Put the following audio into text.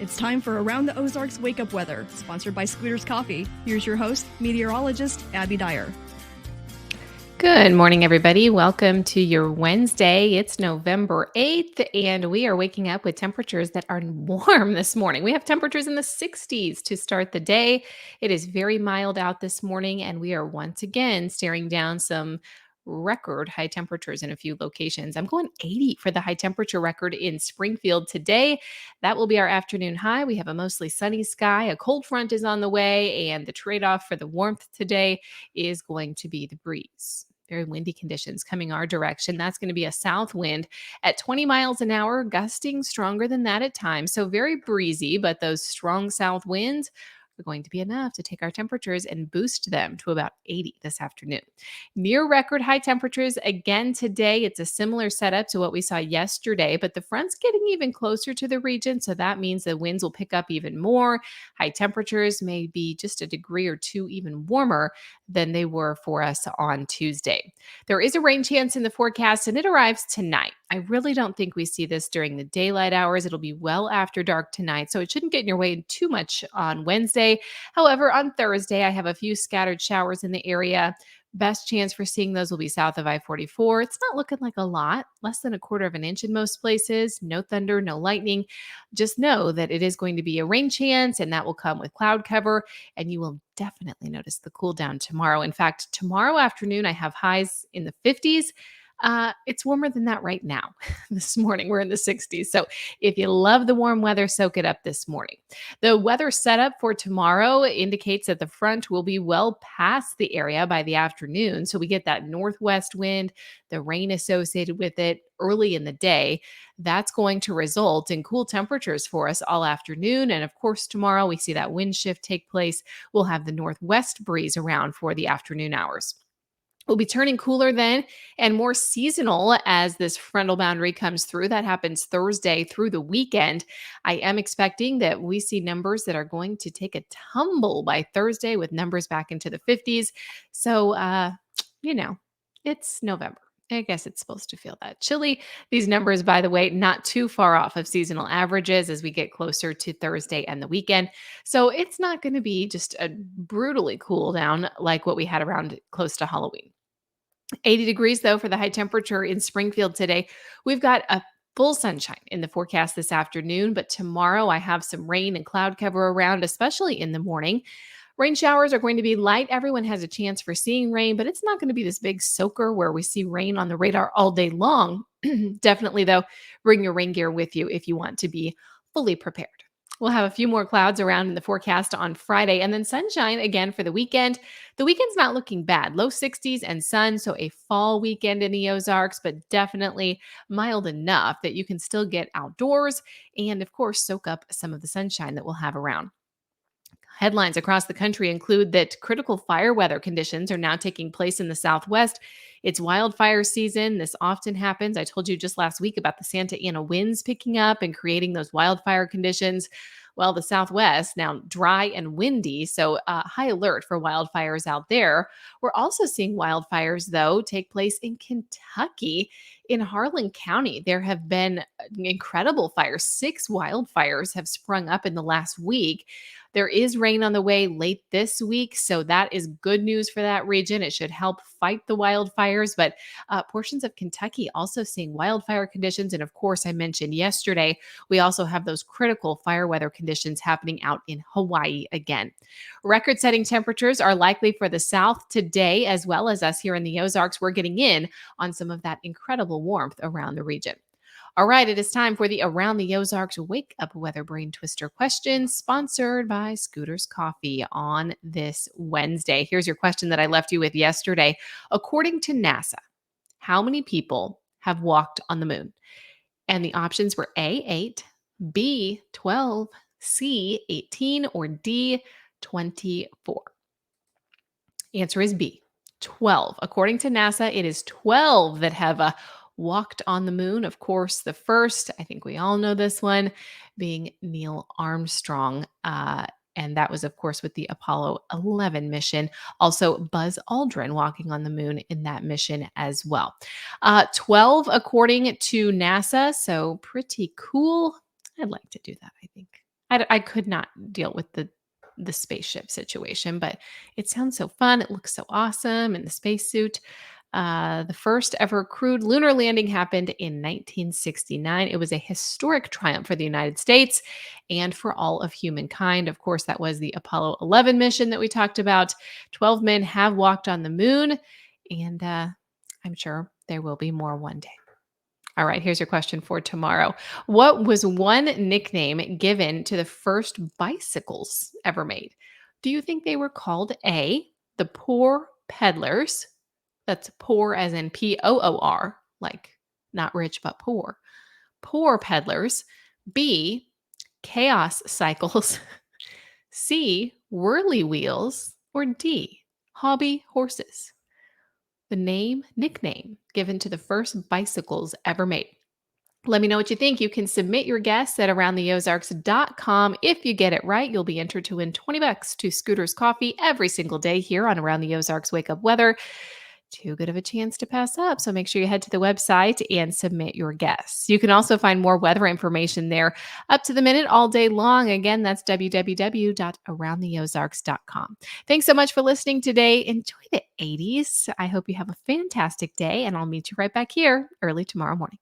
It's time for Around the Ozarks Wake Up Weather, sponsored by Scooters Coffee. Here's your host, meteorologist Abby Dyer. Good morning, everybody. Welcome to your Wednesday. It's November 8th, and we are waking up with temperatures that are warm this morning. We have temperatures in the 60s to start the day. It is very mild out this morning, and we are once again staring down some record high temperatures in a few locations. I'm going 80 for the high temperature record in Springfield today. That will be our afternoon high. We have a mostly sunny sky. A cold front is on the way, and the trade-off for the warmth today is going to be the breeze. Very windy conditions coming our direction. That's going to be a south wind at 20 miles an hour, gusting stronger than that at times. So very breezy, but those strong south winds are going to be enough to take our temperatures and boost them to about 80 this afternoon. Near record high temperatures again today. It's a similar setup to what we saw yesterday, but the front's getting even closer to the region. So that means the winds will pick up even more. High temperatures may be just a degree or two even warmer than they were for us on Tuesday. There is a rain chance in the forecast, and it arrives tonight. I really don't think we see this during the daylight hours. It'll be well after dark tonight, so it shouldn't get in your way too much on Wednesday. However, on Thursday, I have a few scattered showers in the area. Best chance for seeing those will be south of I-44. It's not looking like a lot, less than a quarter of an inch in most places. No thunder, no lightning. Just know that it is going to be a rain chance, and that will come with cloud cover, and you will definitely notice the cool down tomorrow. In fact, tomorrow afternoon, I have highs in the 50s. It's warmer than that right now. This morning, we're in the 60s. So if you love the warm weather, soak it up this morning. The weather setup for tomorrow indicates that the front will be well past the area by the afternoon. So we get that northwest wind, the rain associated with it early in the day. That's going to result in cool temperatures for us all afternoon. And of course, tomorrow we see that wind shift take place. We'll have the northwest breeze around for the afternoon hours. We'll be turning cooler then and more seasonal as this frontal boundary comes through. That happens Thursday through the weekend. I am expecting that we see numbers that are going to take a tumble by Thursday with numbers back into the 50s. So, it's November. I guess it's supposed to feel that chilly. These numbers, by the way, not too far off of seasonal averages as we get closer to Thursday and the weekend. So it's not going to be just a brutally cool down like what we had around close to Halloween. 80 degrees, though, for the high temperature in Springfield today. We've got a full sunshine in the forecast this afternoon, but tomorrow I have some rain and cloud cover around, especially in the morning. Rain showers are going to be light. Everyone has a chance for seeing rain, but it's not going to be this big soaker where we see rain on the radar all day long. Definitely, though, bring your rain gear with you if you want to be fully prepared. We'll have a few more clouds around in the forecast on Friday and then sunshine again for the weekend. The weekend's not looking bad. Low 60s and sun, so a fall weekend in the Ozarks, but definitely mild enough that you can still get outdoors and, of course, soak up some of the sunshine that we'll have around. Headlines across the country include that critical fire weather conditions are now taking place in the Southwest. It's wildfire season. This often happens. I told you just last week about the Santa Ana winds picking up and creating those wildfire conditions. Well, the Southwest now dry and windy, so high alert for wildfires out there. We're also seeing wildfires, though, take place in Kentucky. In Harlan County, there have been incredible fires. 6 wildfires have sprung up in the last week. There is rain on the way late this week, so that is good news for that region. It should help fight the wildfires, but portions of Kentucky also seeing wildfire conditions. And of course, I mentioned yesterday, we also have those critical fire weather conditions happening out in Hawaii again. Record-setting temperatures are likely for the South today, as well as us here in the Ozarks. We're getting in on some of that incredible warmth around the region. All right, it is time for the Around the Ozarks Wake Up Weather Brain Twister question, sponsored by Scooters Coffee on this Wednesday. Here's your question that I left you with yesterday. According to NASA, how many people have walked on the moon? And the options were A, 8, B, 12, C, 18, or D, 24. Answer is B, 12. According to NASA, it is 12 that have walked on the moon. Of course, the first, I think we all know this one, being Neil Armstrong. And that was, of course, with the Apollo 11 mission. Also, Buzz Aldrin walking on the moon in that mission as well. 12, according to NASA. So pretty cool. I'd like to do that, I think. I could not deal with the spaceship situation, but it sounds so fun. It looks so awesome in the spacesuit. The first ever crewed lunar landing happened in 1969. It was a historic triumph for the United States and for all of humankind. Of course, that was the Apollo 11 mission that we talked about. 12 men have walked on the moon, and I'm sure there will be more one day. All right, here's your question for tomorrow. What was one nickname given to the first bicycles ever made? Do you think they were called A, the Poor Peddlers? That's poor as in POOR, like not rich but poor. Poor peddlers. B, chaos cycles. C, whirly wheels. Or D, hobby horses. The nickname given to the first bicycles ever made. Let me know what you think. You can submit your guess at aroundtheozarks.com. If you get it right, you'll be entered to win $20 to Scooter's Coffee every single day here on Around the Ozarks Wake Up Weather. Too good of a chance to pass up. So make sure you head to the website and submit your guess. You can also find more weather information there up to the minute all day long. Again, that's www.aroundtheozarks.com. Thanks so much for listening today. Enjoy the 80s. I hope you have a fantastic day, and I'll meet you right back here early tomorrow morning.